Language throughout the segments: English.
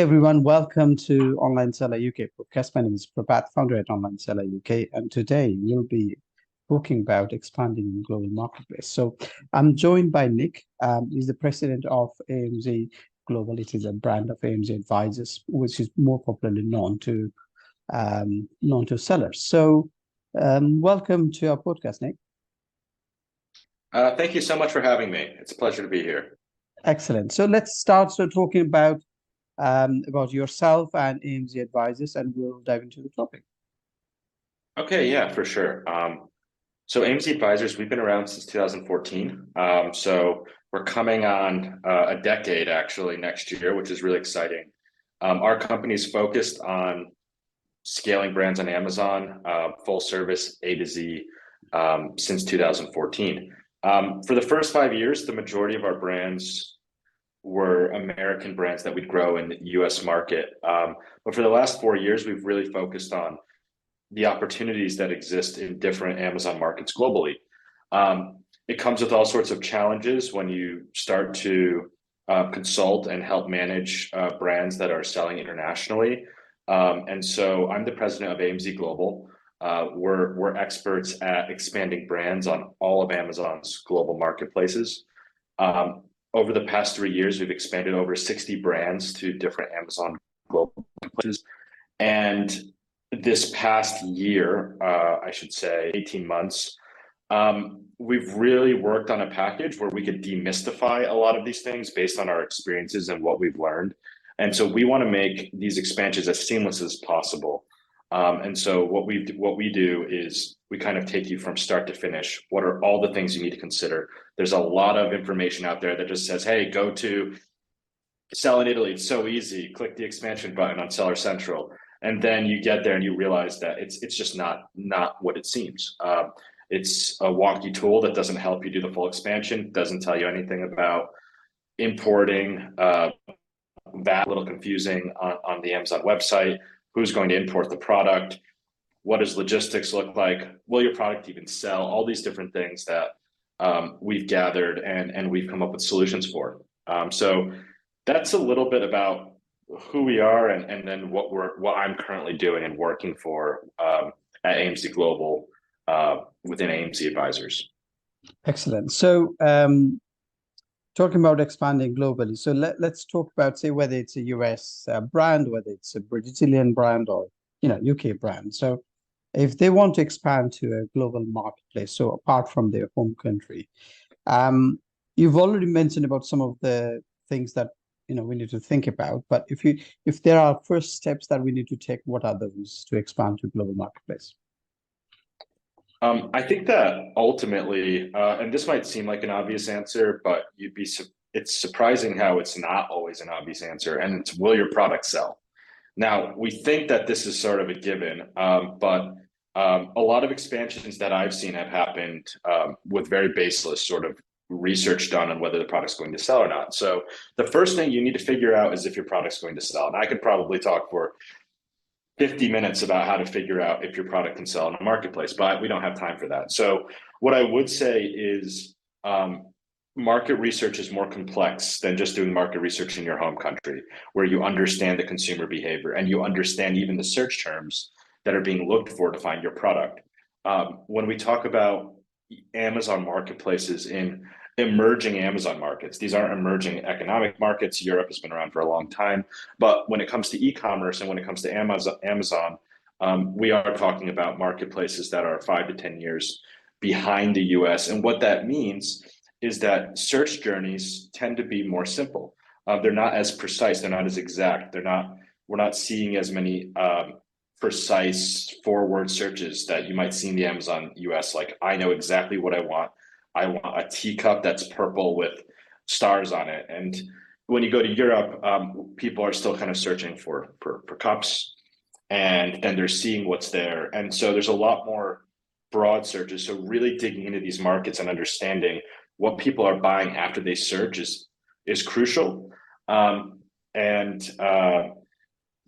Everyone, welcome to Online Seller UK podcast. My name is Prabhat, founder at Online Seller UK, and today we'll be talking about expanding in global marketplace. So I'm joined by Nick. He's the president of AMZ Global. It is a brand of AMZ Advisors, which is more popularly known to sellers. So welcome to our podcast, Nick. Thank you so much for having me. It's a pleasure to be here. Excellent. So let's start talking about yourself and AMZ Advisors, and we'll dive into the topic. Okay, yeah, for sure. So AMZ Advisors, we've been around since 2014. So we're coming on a decade actually next year, which is really exciting. Our company is focused on scaling brands on Amazon, full service A to Z, since 2014. For the first 5 years, the majority of our brands were American brands that we'd grow in the US market. But for the last 4 years, we've really focused on the opportunities that exist in different Amazon markets globally. It comes with all sorts of challenges when you start to consult and help manage brands that are selling internationally. And so I'm the president of AMZ Global. We're experts at expanding brands on all of Amazon's global marketplaces. Over the past 3 years, we've expanded over 60 brands to different Amazon global marketplaces. And this past year, I should say 18 months, we've really worked on a package where we could demystify a lot of these things based on our experiences and what we've learned. And so we want to make these expansions as seamless as possible. And so what we do is we kind of take you from start to finish. What are all the things you need to consider? There's a lot of information out there that just says, hey, go to Sell in Italy. It's so easy. Click the expansion button on Seller Central. And then you get there and you realize that it's just not what it seems. It's a wonky tool that doesn't help you do the full expansion, doesn't tell you anything about importing, that a little confusing on the Amazon website. Who's going to import the product? What does logistics look like? Will your product even sell? All these different things that we've gathered and we've come up with solutions for. So that's a little bit about who we are and then what I'm currently doing and working for at AMZ Global within AMZ Advisors. Excellent. So talking about expanding globally, so let's talk about, say, whether it's a US brand, whether it's a Brazilian brand, or UK brand. So if they want to expand to a global marketplace, so apart from their home country, you've already mentioned about some of the things that we need to think about. But if there are first steps that we need to take, what are those to expand to global marketplace? I think that ultimately, and this might seem like an obvious answer, but it's surprising how it's not always an obvious answer, and it's, will your product sell? Now, we think that this is sort of a given, but a lot of expansions that I've seen have happened with very baseless sort of research done on whether the product's going to sell or not. So the first thing you need to figure out is if your product's going to sell. And I could probably talk for 50 minutes about how to figure out if your product can sell in a marketplace, but we don't have time for that. So what I would say is market research is more complex than just doing market research in your home country, where you understand the consumer behavior and you understand even the search terms that are being looked for to find your product. When we talk about Amazon marketplaces in emerging Amazon markets, these aren't emerging economic markets. Europe has been around for a long time, but when it comes to e-commerce and when it comes to Amazon, we are talking about marketplaces that are 5 to 10 years behind the US. And what that means is that search journeys tend to be more simple. They're not as precise. They're not as exact. We're not seeing as many precise forward searches that you might see in the Amazon US. Like, I know exactly what I want. I want a teacup that's purple with stars on it. And when you go to Europe, people are still kind of searching for cups, and then they're seeing what's there. And so there's a lot more broad searches. So really digging into these markets and understanding what people are buying after they search is crucial. And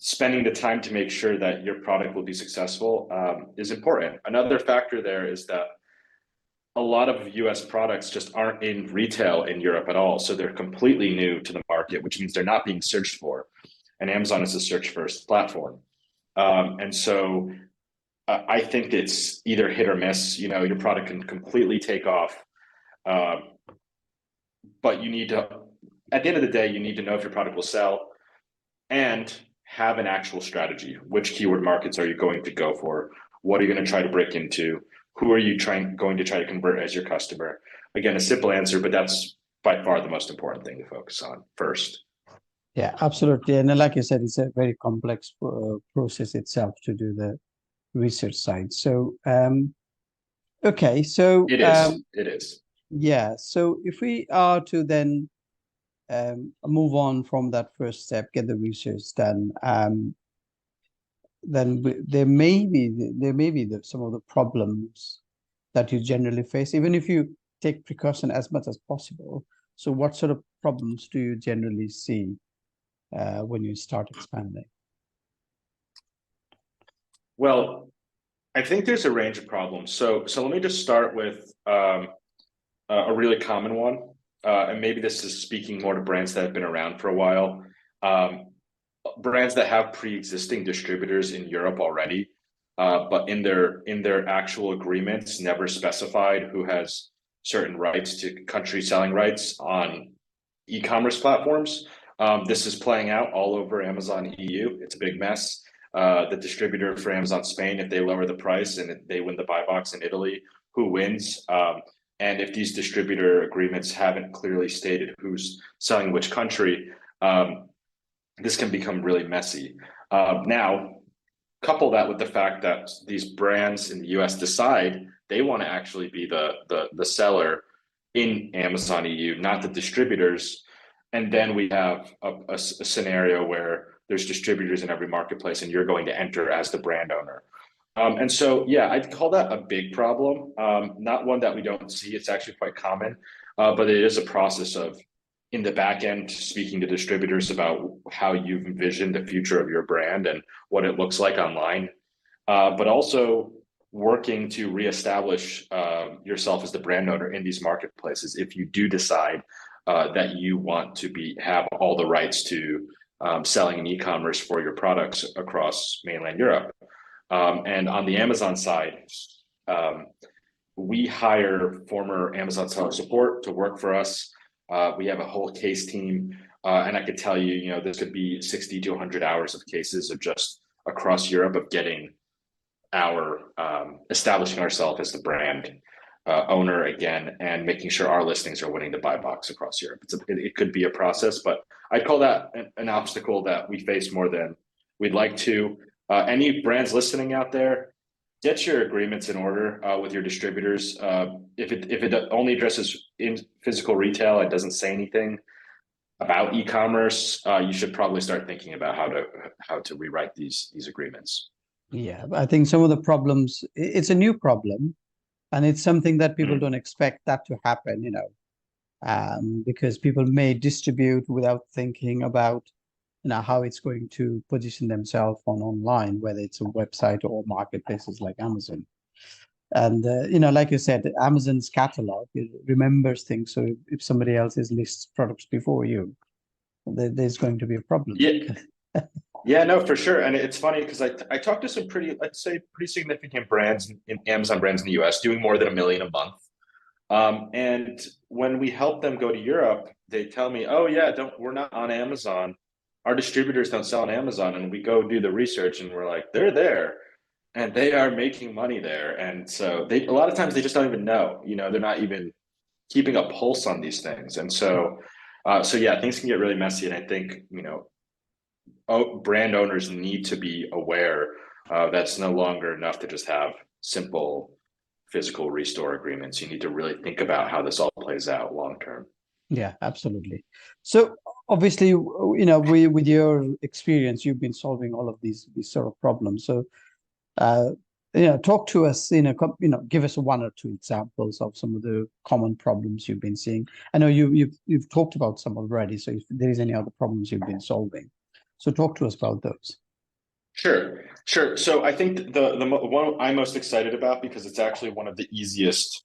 spending the time to make sure that your product will be successful is important. Another factor there is that a lot of US products just aren't in retail in Europe at all. So they're completely new to the market, which means they're not being searched for. and Amazon is a search first platform. And so I think it's either hit or miss. You know, your product can completely take off, but you need to, at the end of the day, you need to know if your product will sell and have an actual strategy. Which keyword markets are you going to go for? What are you going to try to break into? Who are you going to try to convert as your customer? Again, a simple answer, but that's by far the most important thing to focus on first. Yeah, absolutely. And like you said, it's a very complex process itself to do the research side. So, okay, so It is. It is. yeah. So if we are to then move on from that first step, get the research done, then there may be some of the problems that you generally face, even if you take precaution as much as possible. So what sort of problems do you generally see when you start expanding? Well, I think there's a range of problems. So let me just start with a really common one, and maybe this is speaking more to brands that have been around for a while. Um, Brands that have pre-existing distributors in Europe already, but in their actual agreements, never specified who has certain rights to country selling rights on e-commerce platforms. This is playing out all over Amazon EU. It's a big mess. The distributor for Amazon Spain, if they lower the price and they win the buy box in Italy, who wins? And if these distributor agreements haven't clearly stated who's selling which country, this can become really messy. Now, couple that with the fact that these brands in the US decide they want to actually be the seller in Amazon EU, not the distributors. And then we have a scenario where there's distributors in every marketplace and you're going to enter as the brand owner. And so, yeah, I'd call that a big problem. Not one that we don't see. It's actually quite common, but it is a process of in the back end speaking to distributors about how you've envisioned the future of your brand and what it looks like online, but also working to reestablish yourself as the brand owner in these marketplaces if you do decide that you want to have all the rights to selling in e-commerce for your products across mainland Europe. And on the Amazon side, we hire former Amazon seller support to work for us. We have a whole case team, and I could tell you, you know, this could be 60 to 100 hours of cases of just across Europe of getting establishing ourselves as the brand owner again and making sure our listings are winning the buy box across Europe. It could be a process, but I'd call that an obstacle that we face more than we'd like to. Any brands listening out there, get your agreements in order with your distributors. If it only addresses in physical retail, it doesn't say anything about e-commerce. You should probably start thinking about how to rewrite these agreements. Yeah, I think some of the problems, it's a new problem, and it's something that people don't expect that to happen, because people may distribute without thinking about, how it's going to position themselves online, whether it's a website or marketplaces like Amazon. And, like you said, Amazon's catalog, it remembers things. So if somebody else has lists products before you, there's going to be a problem. Yeah. Yeah, no, for sure. And it's funny because I talked to some let's say pretty significant brands in Amazon brands in the US doing more than 1 million a month. And when we help them go to Europe, they tell me, oh yeah, we're not on Amazon. Our distributors don't sell on Amazon. And we go do the research and we're like, they're there and they are making money there. And so a lot of times they just don't even know, they're not even keeping a pulse on these things. And so yeah, things can get really messy. And I think, brand owners need to be aware that's no longer enough to just have simple physical restore agreements. You need to really think about how this all plays out long term. Yeah, absolutely. So obviously, with your experience, you've been solving all of these sort of problems. So, talk to us, give us one or two examples of some of the common problems you've been seeing. I know you've talked about some already. So if there is any other problems you've been solving, so talk to us about those. Sure. So I think the one I'm most excited about, because it's actually one of the easiest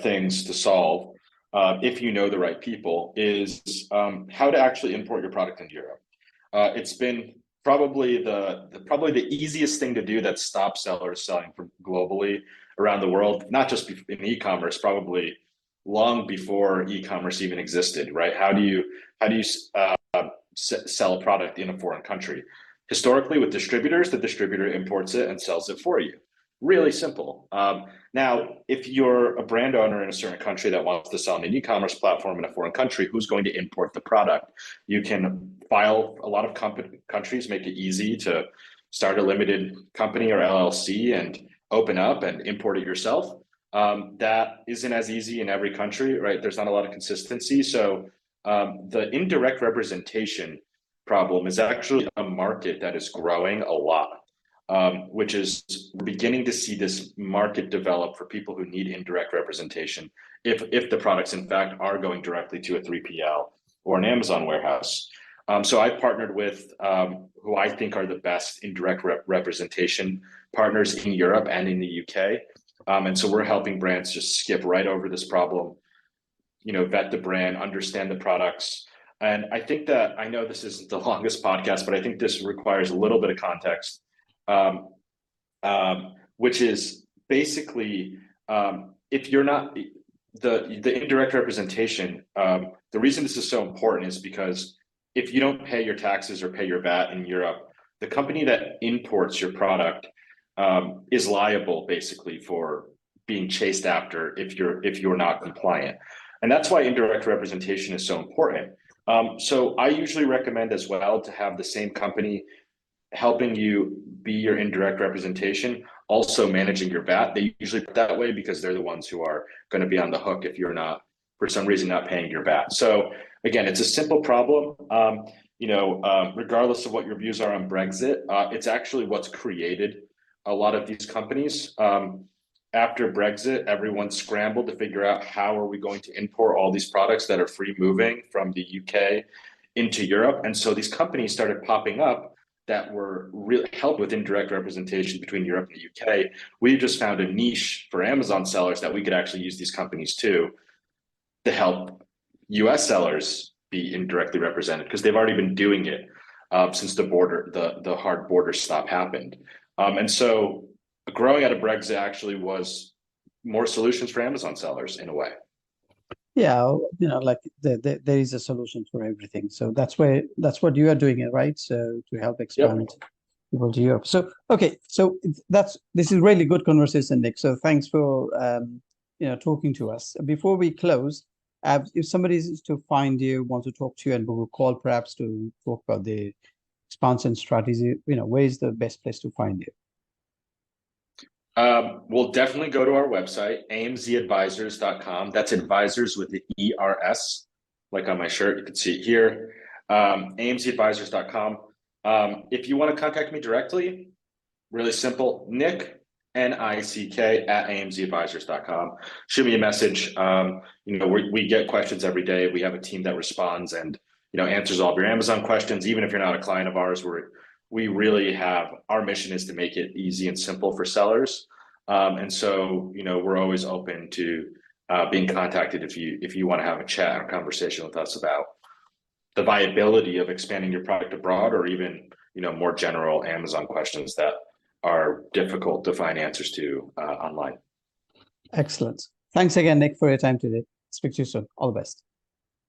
things to solve, if you know the right people, is how to actually import your product into Europe. It's been probably the easiest thing to do that stops sellers selling from globally around the world, not just in e-commerce, probably long before e-commerce even existed, right? How do you sell a product in a foreign country? Historically, with distributors, the distributor imports it and sells it for you. Really simple. Now, if you're a brand owner in a certain country that wants to sell on an e-commerce platform in a foreign country, who's going to import the product? You can file, a lot of countries make it easy to start a limited company or LLC and open up and import it yourself. That isn't as easy in every country, right? There's not a lot of consistency. So the indirect representation problem is actually a market that is growing a lot, which is we're beginning to see this market develop for people who need indirect representation if the products in fact are going directly to a 3PL or an Amazon warehouse. So I partnered with who I think are the best indirect representation partners in Europe and in the UK. And so we're helping brands just skip right over this problem, vet the brand, understand the products. And I think that, I know this isn't the longest podcast, but I think this requires a little bit of context, which is basically, if you're not, the indirect representation, the reason this is so important is because if you don't pay your taxes or pay your VAT in Europe, the company that imports your product is liable basically for being chased after if you're not compliant. And that's why indirect representation is so important. So I usually recommend as well to have the same company helping you be your indirect representation, also managing your VAT. They usually put that way because they're the ones who are going to be on the hook if you're not, for some reason, not paying your VAT. So again, it's a simple problem. Regardless of what your views are on Brexit, it's actually what's created a lot of these companies. After Brexit, everyone scrambled to figure out how are we going to import all these products that are free moving from the UK into Europe. And so these companies started popping up that were really helped with indirect representation between Europe and the UK. We just found a niche for Amazon sellers that we could actually use these companies to help US sellers be indirectly represented, because they've already been doing it since the hard border stop happened. And so growing out of Brexit actually was more solutions for Amazon sellers in a way. Yeah, like there is a solution for everything. So that's what you are doing it, right? So to help expand people to Europe. So okay, so this is really good conversation, Nick. So thanks for talking to us. Before we close, if somebody is to find you, want to talk to you, and will call perhaps to talk about the expansion strategy, where is the best place to find you? We'll definitely go to our website, amzadvisors.com. That's advisors with the ERS, like on my shirt. You can see it here, amzadvisors.com. If you want to contact me directly, really simple, Nick, N-I-C-K, @amzadvisors.com. Shoot me a message. We get questions every day. We have a team that responds and answers all of your Amazon questions. Even if you're not a client of ours, we really have, our mission is to make it easy and simple for sellers. And so, we're always open to being contacted if you want to have a chat or conversation with us about the viability of expanding your product abroad, or even, more general Amazon questions that are difficult to find answers to online. Excellent. Thanks again, Nick, for your time today. Speak to you soon. All the best.